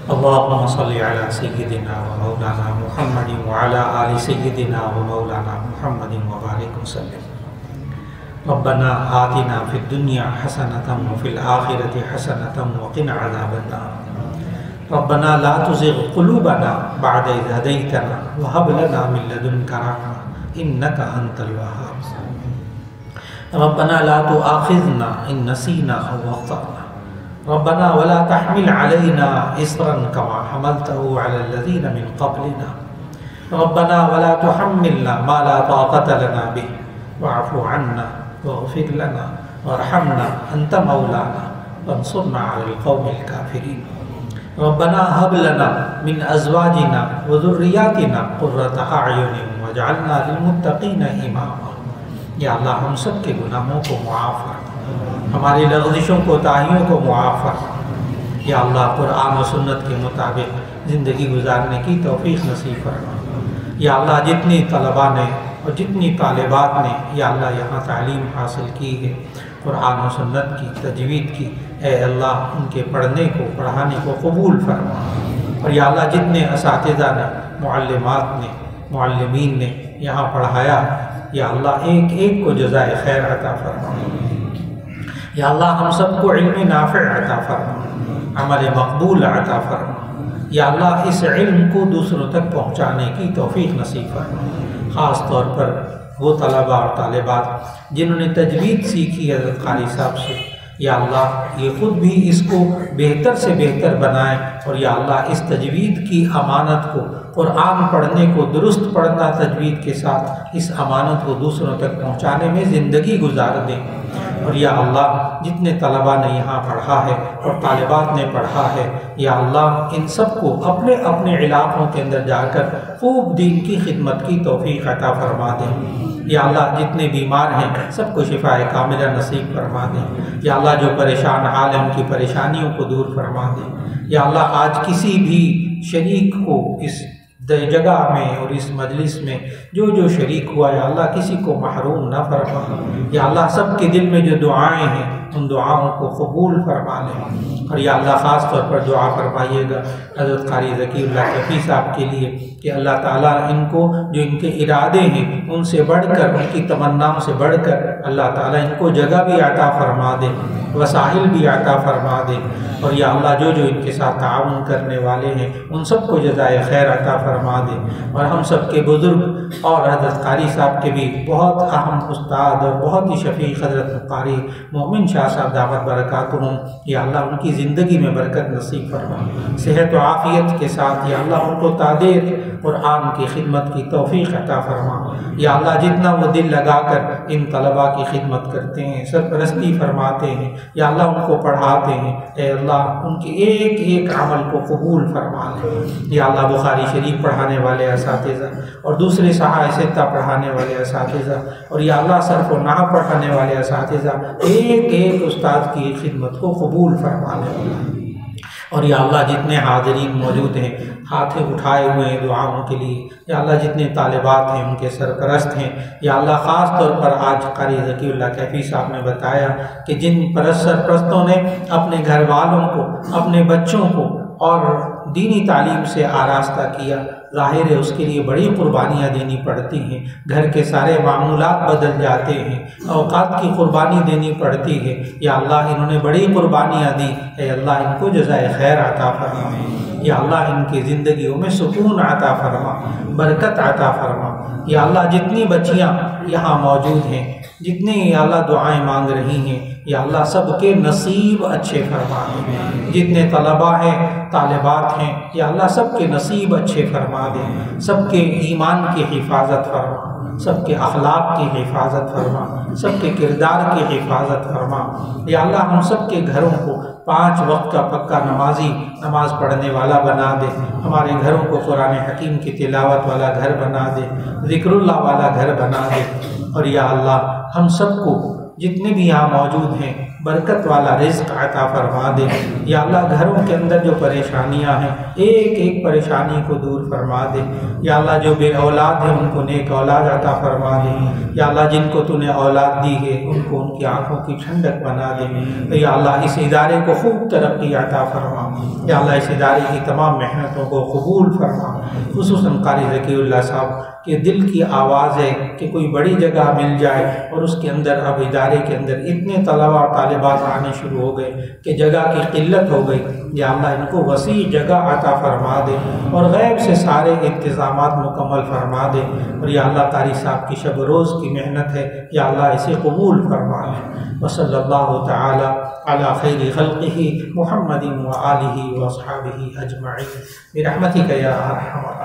اللهم صل على سيدنا ومولانا محمد وعلى آل سيدنا ومولانا محمد وبارك وسلم. ربنا آتنا في الدنيا حسنة وفي الآخرة حسنة وقنا عذاب النار. ربنا لا تزغ قلوبنا بعد إذ هديتنا وهب لنا من لدنك رحمة إنك أنت الوهاب. ربنا لا تؤاخذنا إن نسينا أو أخطأنا. ربنا ولا تحمل علينا إصرا كما حملته على الذين من قبلنا. ربنا ولا تحملنا ما لا طاقة لنا به واعف عنا واغفر لنا وارحمنا أنت مولانا وانصرنا على القوم الكافرين. ربنا هب لنا من أزواجنا وذرياتنا قرة أعين واجعلنا للمتقين إماما. یا اللہ ہم سب کے گناہوں کو معاف فرما، ہماری لغزشوں کوتاہیوں کو معاف فرما. یا اللہ قرآن و سنت کے مطابق زندگی گزارنے کی توفیق نصیب فرما. یا اللہ جتنی طلباء نے اور جتنی طالبات نے یا اللہ یہاں تعلیم حاصل کی ہے قرآن و سنت کی تجوید کی، اے اللہ ان کے پڑھنے کو پڑھانے کو قبول فرما. اور یا اللہ جتنے اساتذہ نے معلمات نے معلمین نے یہاں پڑھایا یا اللہ ایک ایک کو جزائے خیر عطا فرما. یا اللہ ہم سب کو علم نافع عطا فرما، عمل مقبول عطا فرما. یا اللہ اس علم کو دوسروں تک پہنچانے کی توفیق نصیب فرما. خاص طور پر وہ طلباء اور طالبات جنہوں نے تجوید سیکھی حضرت قاری صاحب سے، یا اللہ یہ خود بھی اس کو بہتر سے بہتر بنائیں. اور یا اللہ اس تجوید کی امانت کو، قرآن پڑھنے کو درست پڑھنا تجوید کے ساتھ، اس امانت کو دوسروں تک پہنچانے میں زندگی گزار دیں. اور یا اللہ جتنے طلباء نے یہاں پڑھا ہے اور طالبات نے پڑھا ہے یا اللہ ان سب کو اپنے اپنے علاقوں کے اندر جا کر خوب دین کی خدمت کی توفیق عطا فرما دیں. یا اللہ جتنے بیمار ہیں سب کو شفاء کاملہ نصیب فرما دیں. یا اللہ جو پریشان حال ہیں ان کی پریشانیوں کو دور فرما دیں. یا اللہ آج کسی بھی شریک کو اس جگہ میں اور اس مجلس میں جو شریک ہوا یا اللہ کسی کو محروم نہ فرما. یا اللہ سب کے دل میں جو دعائیں ہیں ان دعاؤں کو قبول فرما لیں. اور یا اللہ خاص طور پر دعا فرمائیے گا حضرت قاری ذکی اللہ کیفی صاحب کے لیے کہ اللہ تعالیٰ ان کو جو ان کے ارادے ہیں ان سے بڑھ کر، ان کی تمناؤں سے بڑھ کر اللہ تعالیٰ ان کو جگہ بھی عطا فرما دے، وسائل بھی عطا فرما دے. اور یا اللہ جو ان کے ساتھ تعاون کرنے والے ہیں ان سب کو جزائے خیر عطا فرما دے. اور ہم سب کے بزرگ اور حضرت قاری صاحب کے بھی بہت اہم استاد اور بہت ہی شفیق حضرت قاری مومن شاہ صاحب دامت برکاتہم، یا اللہ ان کی زندگی میں برکت نصیب فرما. صحت و عافیت کے ساتھ یا اللہ ان کو تادیر قرآن کی خدمت کی توفیق عطا فرما. یا اللہ جتنا وہ دل لگا کر ان طلباء کی خدمت کرتے ہیں، سرپرستی فرماتے ہیں یا اللہ ان کو پڑھاتے ہیں، اے اللہ ان کے ایک ایک عمل کو قبول فرما لے. یا اللہ بخاری شریف پڑھانے والے اساتذہ اور دوسرے صحائح ستہ پڑھانے والے اساتذہ اور یا اللہ صرف و نحو پڑھانے والے اساتذہ ایک ایک استاد کی خدمت کو قبول فرما لے. اور یا اللہ جتنے حاضرین موجود ہیں ہاتھ اٹھائے ہوئے ہیں دعاؤں کے لیے، یا اللہ جتنے طالبات ہیں ان کے سرپرست ہیں یا اللہ خاص طور پر آج قاری ذکی اللہ کیفی صاحب نے بتایا کہ جن سرپرستوں نے اپنے گھر والوں کو، اپنے بچوں کو اور دینی تعلیم سے آراستہ کیا، ظاہر ہے اس کے لیے بڑی قربانیاں دینی پڑتی ہیں، گھر کے سارے معمولات بدل جاتے ہیں، اوقات کی قربانی دینی پڑتی ہے. یا اللہ انہوں نے بڑی قربانیاں دی، اے اللہ ان کو جزائے خیر عطا فرما. یا اللہ ان کی زندگیوں میں سکون عطا فرما، برکت عطا فرما. یا اللہ جتنی بچیاں یہاں موجود ہیں، جتنی یا اللہ دعائیں مانگ رہی ہیں یا اللہ سب کے نصیب اچھے فرما دے. جتنے طلباء ہیں طالبات ہیں یا اللہ سب کے نصیب اچھے فرما دے. سب کے ایمان کی حفاظت فرما، سب کے اخلاق کی حفاظت فرما، سب کے کردار کی حفاظت فرما. یا اللہ ہم سب کے گھروں کو 5 وقت کا پکا نمازی، نماز پڑھنے والا بنا دے. ہمارے گھروں کو قرآن حکیم کی تلاوت والا گھر بنا دے، ذکر اللہ والا گھر بنا دے. اور یا اللہ ہم سب کو جتنے بھی یہاں موجود ہیں برکت والا رزق عطا فرما دے۔ یا اللہ گھروں کے اندر جو پریشانیاں ہیں ایک ایک پریشانی کو دور فرما دے۔ یا اللہ جو بے اولاد ہیں ان کو نیک اولاد عطا فرما دے۔ یا اللہ جن کو تو نے اولاد دی ہے ان کو ان کی آنکھوں کی ٹھنڈک بنا دے۔ یا اللہ اس ادارے کو خوب ترقی عطا فرما۔ یا اللہ اس ادارے کی تمام محنتوں کو قبول فرما۔ خصوصاً قاری ذکی اللہ صاحب کہ دل کی آواز ہے کہ کوئی بڑی جگہ مل جائے، اور اس کے اندر اب ادارے کے اندر اتنے طلباء اور طالبات آنے شروع ہو گئے کہ جگہ کی قلت ہو گئی۔ یا اللہ ان کو وسیع جگہ عطا فرما دے اور غیب سے سارے انتظامات مکمل فرما دے۔ اور یا اللہ قاری صاحب کی شب روز کی محنت ہے، یا اللہ اسے قبول فرما لے۔ وصلی اللہ تعالی علی خیر خلقہ محمد وآلہ واصحابہ اجمعین برحمتک یا ارحم